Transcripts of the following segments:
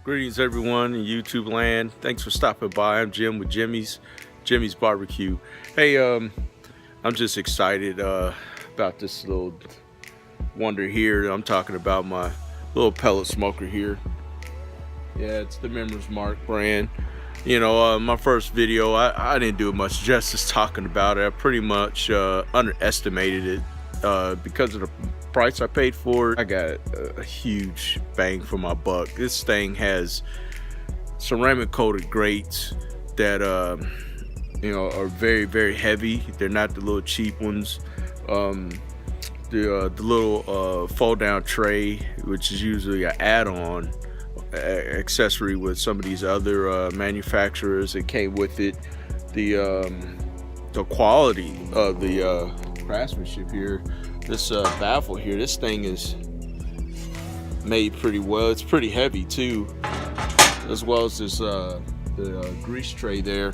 Greetings everyone in YouTube land. Thanks for stopping by. I'm Jim with Jimmy's Barbecue. Hey, I'm just excited about this little wonder here. I'm talking about my little pellet smoker here. Yeah, it's the Members Mark brand. You know, my first video, I didn't do much justice talking about it. I pretty much underestimated it because of the price I paid for it. I got a huge bang for my buck. This thing has ceramic coated grates that you know, are very heavy. They're not the little cheap ones. The little fold down tray, which is usually an add-on accessory with some of these other manufacturers that came with it. The quality of the craftsmanship here, this baffle here, this thing is made pretty well. It's pretty heavy too, as well as this the grease tray there.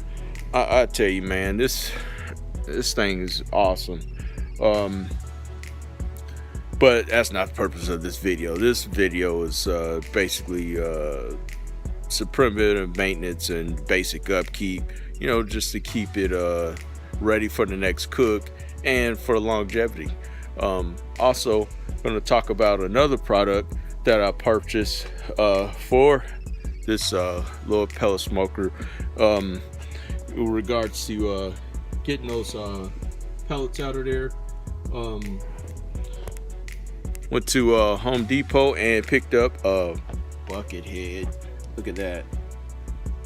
I tell you, man, this thing is awesome. But that's not the purpose of this video. This video is basically some primitive maintenance and basic upkeep, you know, just to keep it ready for the next cook and for longevity. Also going to talk about another product that I purchased for this little pellet smoker in regards to getting those pellets out of there. Went to Home Depot and picked up a bucket head. Look at that.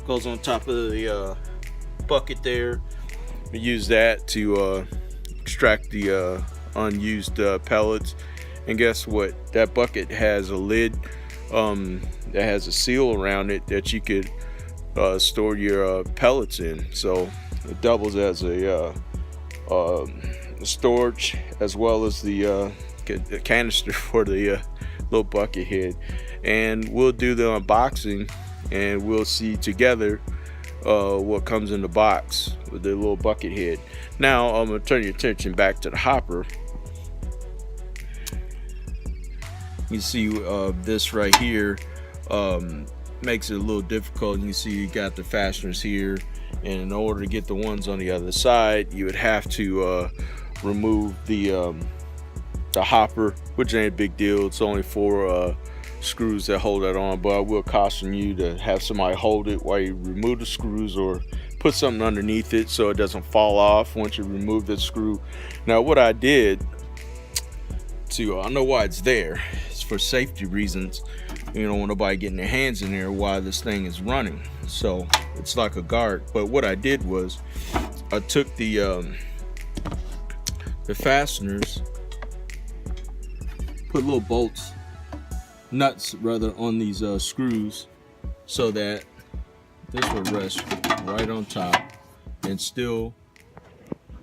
Goes on top of the bucket there. We use that to extract the unused pellets. And guess what? That bucket has a lid that has a seal around it that you could store your pellets in. So it doubles as a storage, as well as the canister for the little bucket head. And we'll do the unboxing and we'll see together what comes in the box with the little bucket head. Now I'm going to turn your attention back to the hopper. You see this right here makes it a little difficult. You see you got the fasteners here, and in order to get the ones on the other side, you would have to remove the hopper, which ain't a big deal. It's only 4 screws that hold that on, but I will caution you to have somebody hold it while you remove the screws, or put something underneath it so it doesn't fall off once you remove the screw. Now what I did to, I know why it's there, it's for safety reasons. You don't want nobody getting their hands in there while this thing is running, so it's like a guard. But what I did was I took the fasteners, put little bolts, nuts rather, on these screws, so that this will rest right on top and still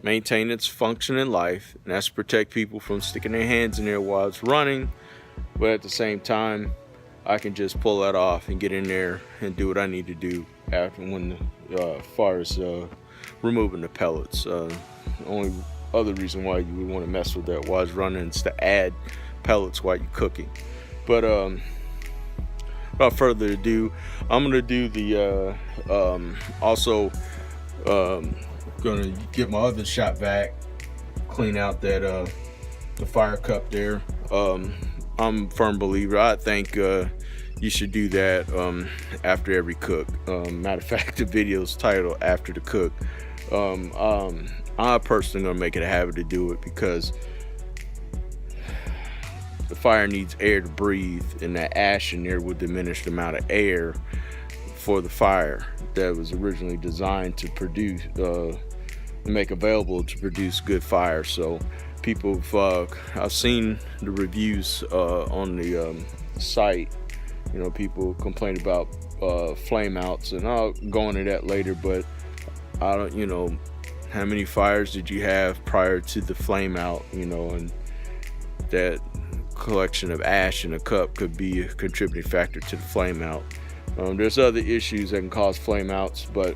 maintain its function in life, and that's to protect people from sticking their hands in there while it's running. But at the same time, I can just pull that off and get in there and do what I need to do after, when far as removing the pellets. Only other reason why you would want to mess with that while it's running is to add pellets while you're cooking. But without further ado, I'm gonna do the also gonna get my other shop vac, clean out that the fire cup there. I'm a firm believer. I think you should do that after every cook. Matter of fact, the video's titled After the Cook. I personally gonna make it a habit to do it, because the fire needs air to breathe, and that ash in there will diminish the amount of air for the fire that was originally designed to produce, make available to produce good fire. So people, I've seen the reviews on the site, you know, people complain about flame outs, and I'll go into that later. But I don't, you know, how many fires did you have prior to the flame out, you know, and that collection of ash in a cup could be a contributing factor to the flame out. There's other issues that can cause flame outs, but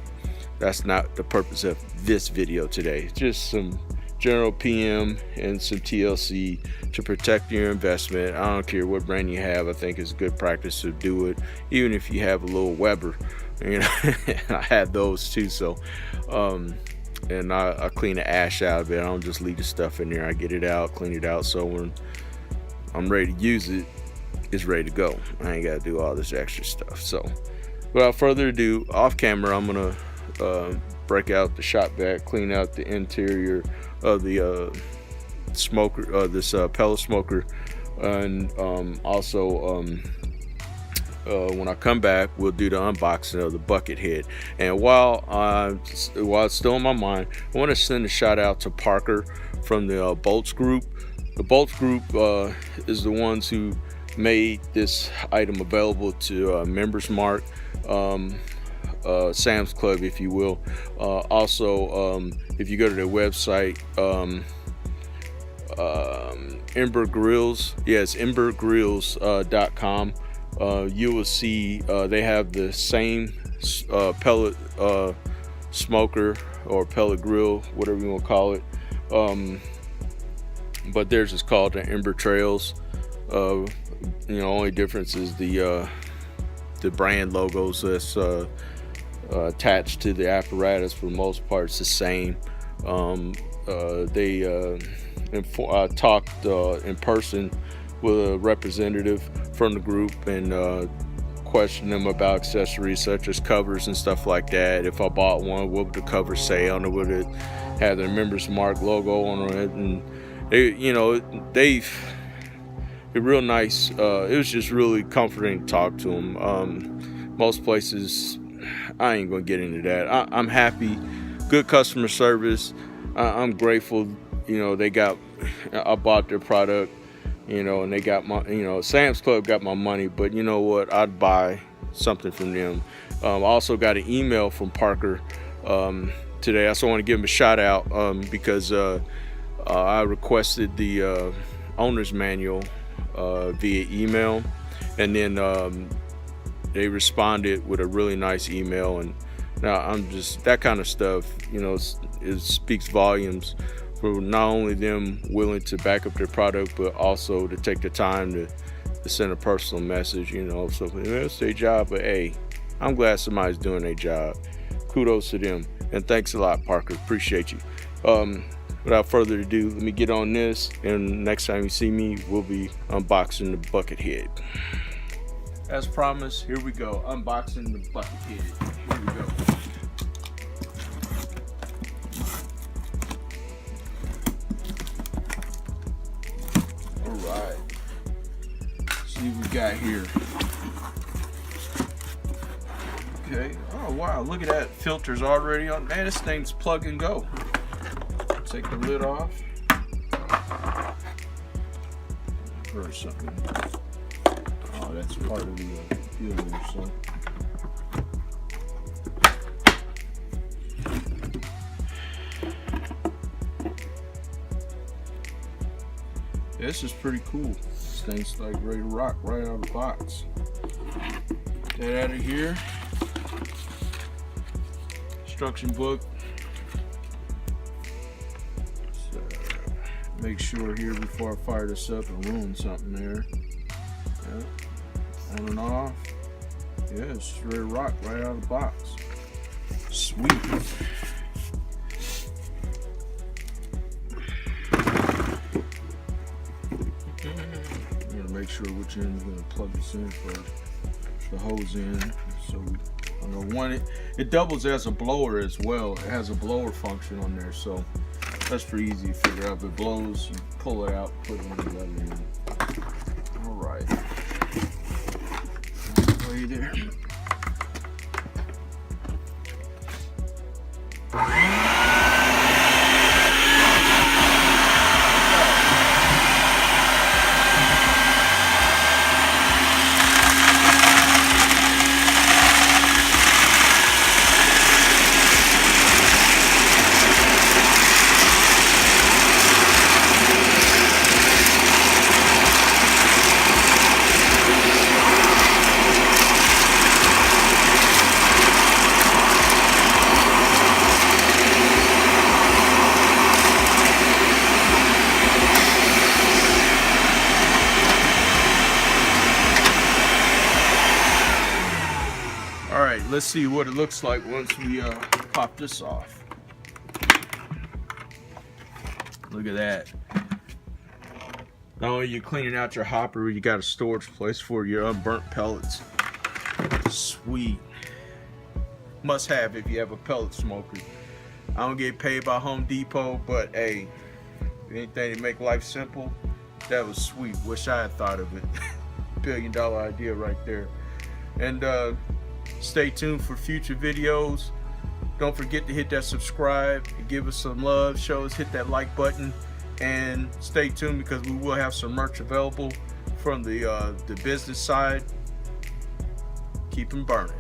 that's not the purpose of this video today. Just some general PM, and some TLC to protect your investment. I don't care what brand you have. I think it's good practice to do it, even if you have a little Weber. You know, I had those too. So, and I clean the ash out of it. I don't just leave the stuff in there. I get it out, clean it out. So when I'm ready to use it, it's ready to go. I ain't got to do all this extra stuff. So without further ado, off camera, I'm going to break out the shop vac, clean out the interior of the smoker, this pellet smoker. And also, when I come back, we'll do the unboxing of the bucket head. And while it's still in my mind, I want to send a shout out to Parker from the Bolts Group. The Bolts Group is the ones who made this item available to Members Mark, Sam's Club, if you will. Also, if you go to their website, Ember Grills, yes, embergrills.com. You will see they have the same pellet smoker or pellet grill, whatever you want to call it, but theirs is called the Ember Trails. Only difference is the brand logos that's attached to the apparatus. For the most part, it's the same. I talked in person with a representative from the group and questioned them about accessories such as covers and stuff like that. If I bought one, what would the cover say on it? Would it have the Members Mark logo on it? And they're real nice. It was just really comforting to talk to them. Most places, I ain't gonna get into that. I'm happy. Good customer service. I'm grateful. I bought their product. And they got my, Sam's Club got my money, but you know what? I'd buy something from them. I also got an email from Parker today. I also want to give him a shout out because I requested the owner's manual via email, and then they responded with a really nice email. And now I'm just, that kind of stuff, it speaks volumes for not only them willing to back up their product, but also to take the time to send a personal message, so it's their job, but hey, I'm glad somebody's doing their job. Kudos to them, and thanks a lot, Parker, appreciate you. Without further ado, let me get on this, and next time you see me, we'll be unboxing the bucket head. As promised, here we go, unboxing the bucket head. Here we go. See what we got here. Okay. Oh wow, look at that. Filter's already on. Man, this thing's plug and go. Take the lid off. Or something. Oh, that's part of the filter, so. This is pretty cool. This thing's like ready to rock right out of the box. Get that out of here. Instruction book. So, make sure here before I fire this up and ruin something there. Yeah. On and off. Yeah, it's ready to rock right out of the box. Sweet. Make sure which end is going to plug this in first. The hose in. So I know one, it doubles as a blower as well. It has a blower function on there, so that's pretty easy to figure out. If it blows, you pull it out, put it on the other end. All right. Way there. All right, let's see what it looks like once we pop this off. Look at that. Not only are you cleaning out your hopper, you got a storage place for your unburnt pellets. Sweet. Must have if you have a pellet smoker. I don't get paid by Home Depot, but hey, anything to make life simple, that was sweet. Wish I had thought of it. $1 billion idea right there. And stay tuned for future videos. Don't forget to hit that subscribe, give us some love, show us, hit that like button, and stay tuned because we will have some merch available from the business side. Keep them burning.